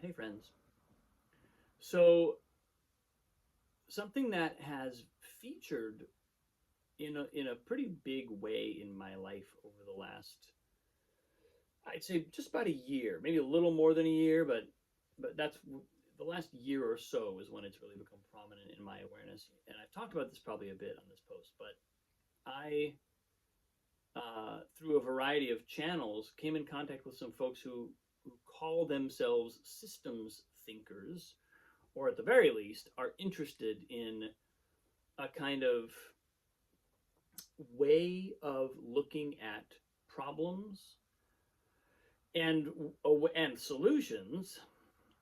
Hey, friends. So, something that has featured in a pretty big way in my life over the last, I'd say, just about a year, maybe a little more than a year, but that's the last year or so is when it's really become prominent in my awareness. And I've talked about this probably a bit on this post, but I, through a variety of channels, came in contact with some folks who call themselves systems thinkers, or at the very least, are interested in a kind of way of looking at problems and and solutions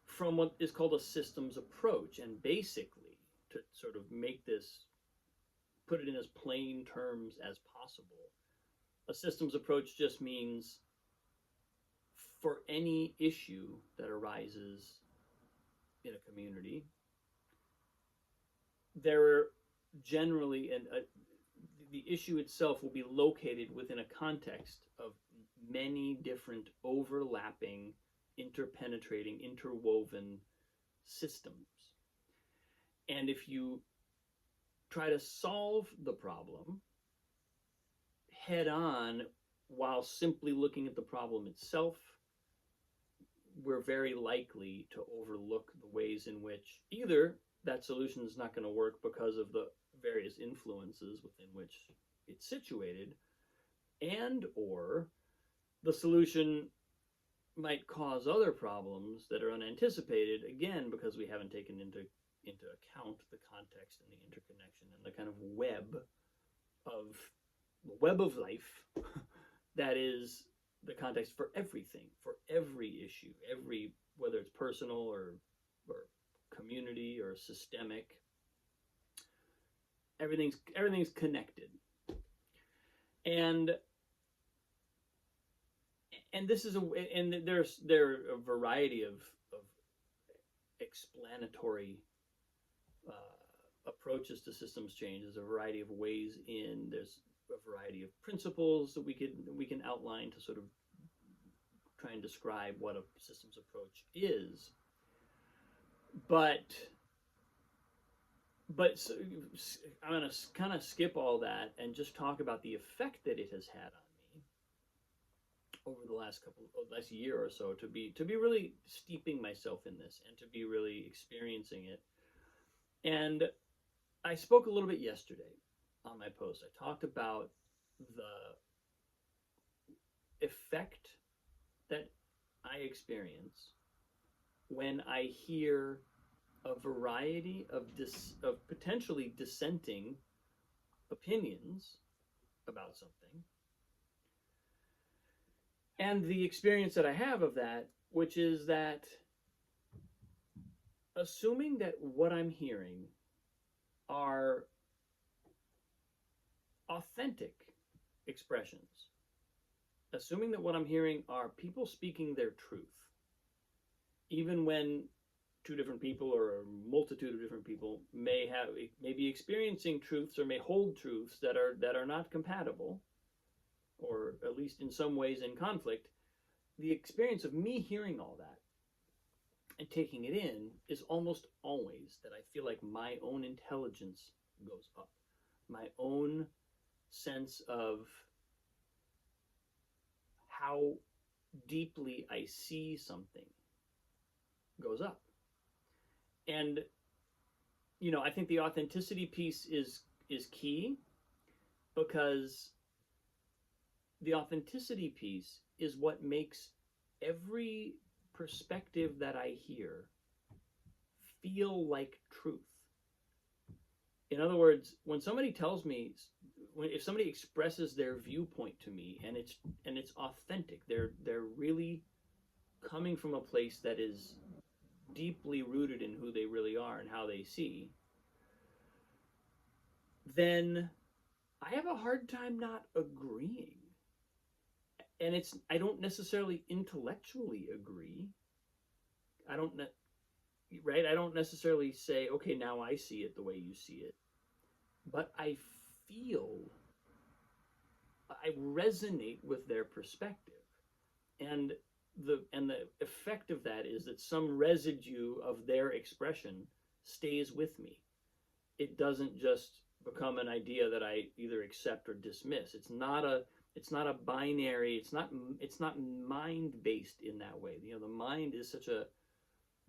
from what is called a systems approach. And basically, to sort of make this, put it in as plain terms as possible, a systems approach just means for any issue that arises in a community, there are generally the issue itself will be located within a context of many different overlapping, interpenetrating, interwoven systems. And if you try to solve the problem head on while simply looking at the problem itself, we're very likely to overlook the ways in which either that solution is not going to work because of the various influences within which it's situated, and or the solution might cause other problems that are unanticipated, again because we haven't taken into account the context and the interconnection and the kind of of web of life that is the context for everything, for every issue, every, whether it's personal or community or systemic, everything's connected. And this is there are a variety of explanatory approaches to systems change. There's a variety of ways in. There's a variety of principles that we can outline to sort of try and describe what a systems approach is. But I'm going to kind of skip all that and just talk about the effect that it has had on me over the last year or so, to be really steeping myself in this and to be really experiencing it. And I spoke a little bit yesterday on my post. I talked about the effect that I experience when I hear a variety of potentially dissenting opinions about something, and the experience that I have of that, which is that assuming that what I'm hearing are authentic expressions, assuming that what I'm hearing are people speaking their truth, even when two different people or a multitude of different people may be experiencing truths or may hold truths that are not compatible, or at least in some ways in conflict, the experience of me hearing all that and taking it in is almost always that I feel like my own intelligence goes up. My own sense of how deeply I see something goes up. And I think the authenticity piece is key, because the authenticity piece is what makes every perspective that I hear feel like truth. In other words, when somebody tells me, if somebody expresses their viewpoint to me and it's authentic, they're really coming from a place that is deeply rooted in who they really are and how they see, then I have a hard time not agreeing. And I don't necessarily intellectually agree. I don't right? I don't necessarily say, okay, now I see it the way you see it. But I resonate with their perspective. And the effect of that is that some residue of their expression stays with me. It doesn't just become an idea that I either accept or dismiss. It's not a binary. It's not mind based in that way. The mind is such a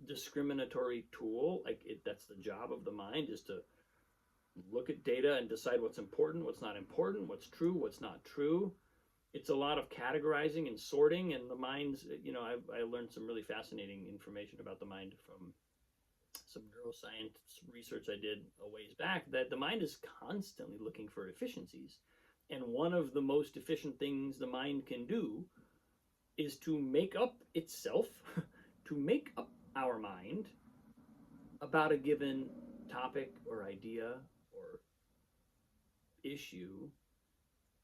discriminatory tool. That's the job of the mind, is to look at data and decide what's important, what's not important, what's true, what's not true. It's a lot of categorizing and sorting, and the mind's, I learned some really fascinating information about the mind from some neuroscience research I did a ways back, that the mind is constantly looking for efficiencies. And one of the most efficient things the mind can do is to make up itself, to make up our mind about a given topic or idea or issue,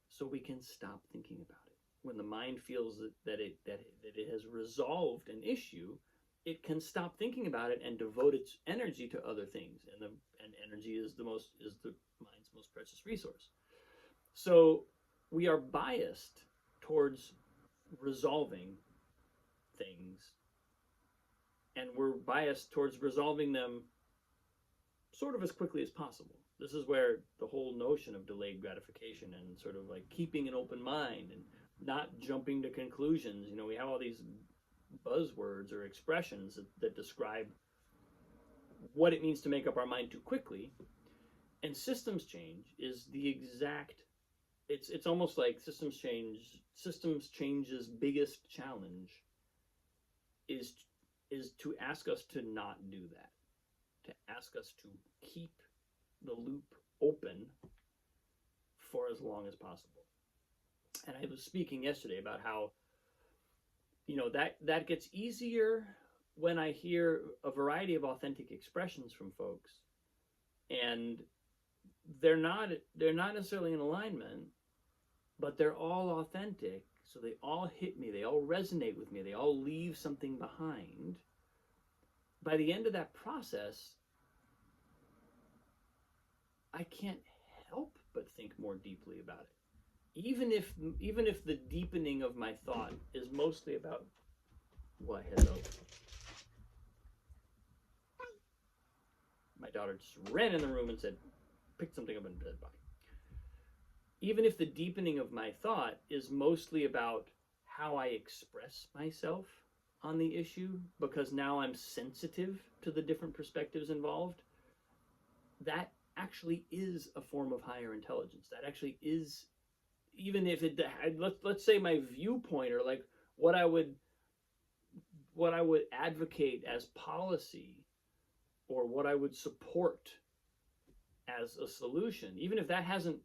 so we can stop thinking about it. When the mind feels that it has resolved an issue, it can stop thinking about it and devote its energy to other things. And energy is the mind's most precious resource. So we are biased towards resolving things, and we're biased towards resolving them sort of as quickly as possible. This is where the whole notion of delayed gratification and sort of like keeping an open mind and not jumping to conclusions. We have all these buzzwords or expressions that describe what it means to make up our mind too quickly. And systems change is the exact, it's almost like systems change's biggest challenge is to ask us to not do that, to ask us to keep the loop open for as long as possible. And I was speaking yesterday about how that gets easier when I hear a variety of authentic expressions from folks, and they're not necessarily in alignment, but they're all authentic, so they all hit me, they all resonate with me, they all leave something behind. By the end of that process, I can't help but think more deeply about it. Even if the deepening of my thought is mostly about, why, hello. My daughter just ran in the room and said, picked something up and said bye. Even if the deepening of my thought is mostly about how I express myself on the issue, because now I'm sensitive to the different perspectives involved, that actually is a form of higher intelligence. That actually is, even if it, let's say my viewpoint, or like what I would advocate as policy, or what I would support as a solution, even if that hasn't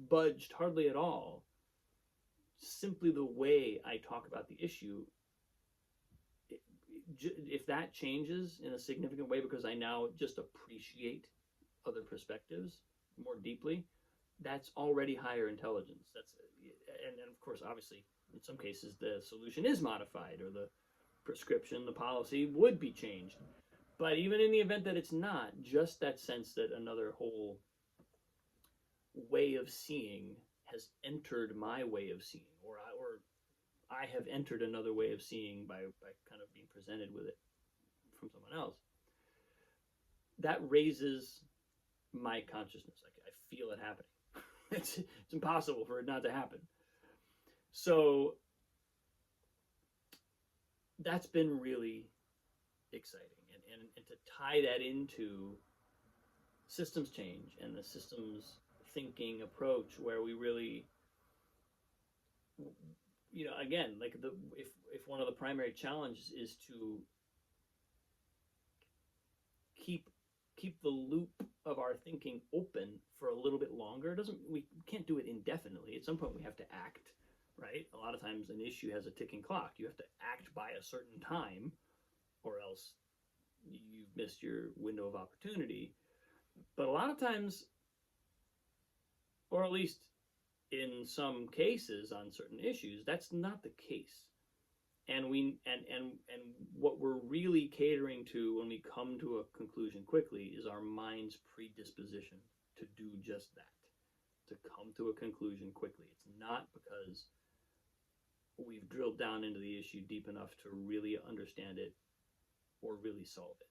budged hardly at all, simply the way I talk about the issue, if that changes in a significant way because I now just appreciate other perspectives more deeply, that's already higher intelligence. And of course, obviously, in some cases, the solution is modified, or the prescription, the policy would be changed. But even in the event that it's not, just that sense that another whole way of seeing has entered my way of seeing, or I have entered another way of seeing by kind of being presented with it from someone else, that raises my consciousness. I feel it happening. It's impossible for it not to happen. So that's been really exciting. And to tie that into systems change and the systems thinking approach, where we really, again, like if one of the primary challenges is to keep the loop of our thinking open for a little bit longer, we can't do it indefinitely. At some point we have to act, right? A lot of times an issue has a ticking clock. You have to act by a certain time, or else you've missed your window of opportunity. But a lot of times, or at least in some cases on certain issues, that's not the case. And what we're really catering to when we come to a conclusion quickly is our mind's predisposition to do just that, to come to a conclusion quickly. It's not because we've drilled down into the issue deep enough to really understand it or really solve it.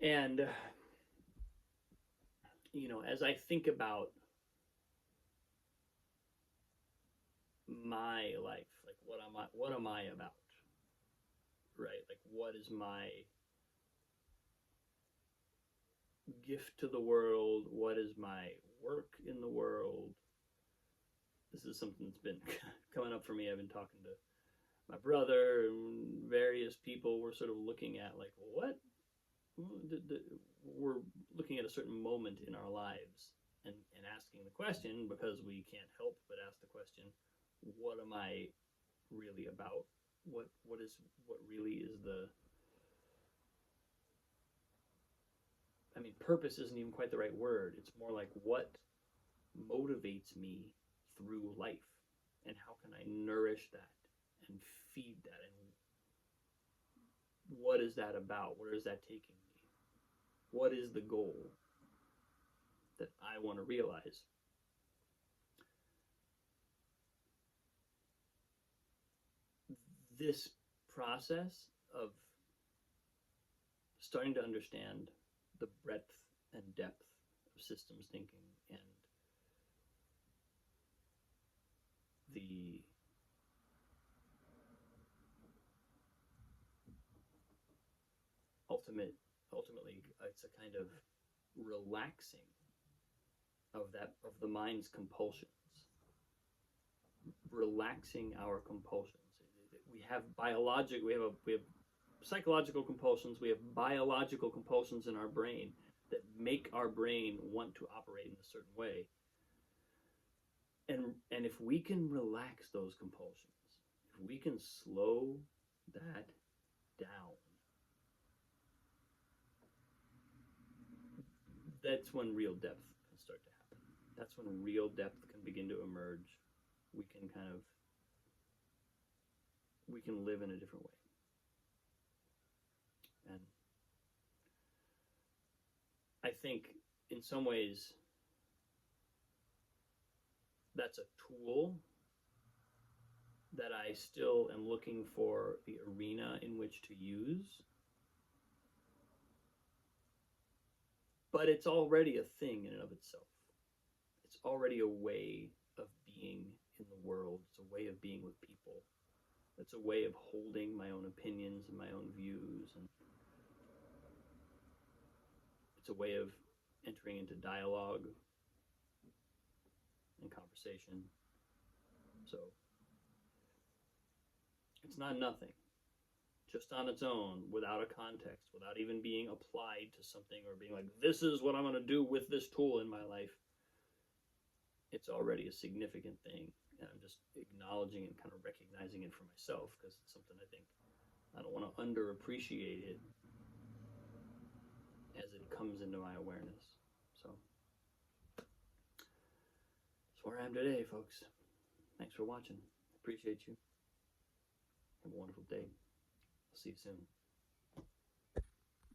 And as I think about my life, like what am I about? Right? Like what is my gift to the world? What is my work in the world? This is something that's been coming up for me. I've been talking to my brother and various people. We're sort of looking at like we're looking at a certain moment in our lives and asking the question, because we can't help but ask the question, what am I really about? What really is the, I mean, purpose isn't even quite the right word. It's more like what motivates me through life, and how can I nourish that and feed that, and what is that about? Where is that taking me? What is the goal that I want to realize? This process of starting to understand the breadth and depth of systems thinking and the ultimately it's a kind of relaxing of the mind's compulsions, relaxing our compulsions. We have psychological compulsions, we have biological compulsions in our brain that make our brain want to operate in a certain way. And if we can relax those compulsions, if we can slow that down, that's when real depth can start to happen. That's when real depth can begin to emerge. We can live in a different way. And I think in some ways that's a tool that I still am looking for the arena in which to use. But it's already a thing in and of itself. It's already a way of being in the world. It's a way of being with people. It's a way of holding my own opinions and my own views. And it's a way of entering into dialogue and conversation. So it's not nothing. Just on its own, without a context, without even being applied to something or being like, this is what I'm going to do with this tool in my life. It's already a significant thing. And I'm just acknowledging and kind of recognizing it for myself, because it's something I think I don't want to underappreciate it as it comes into my awareness. So that's where I am today, folks. Thanks for watching. Appreciate you. Have a wonderful day. I'll see you soon.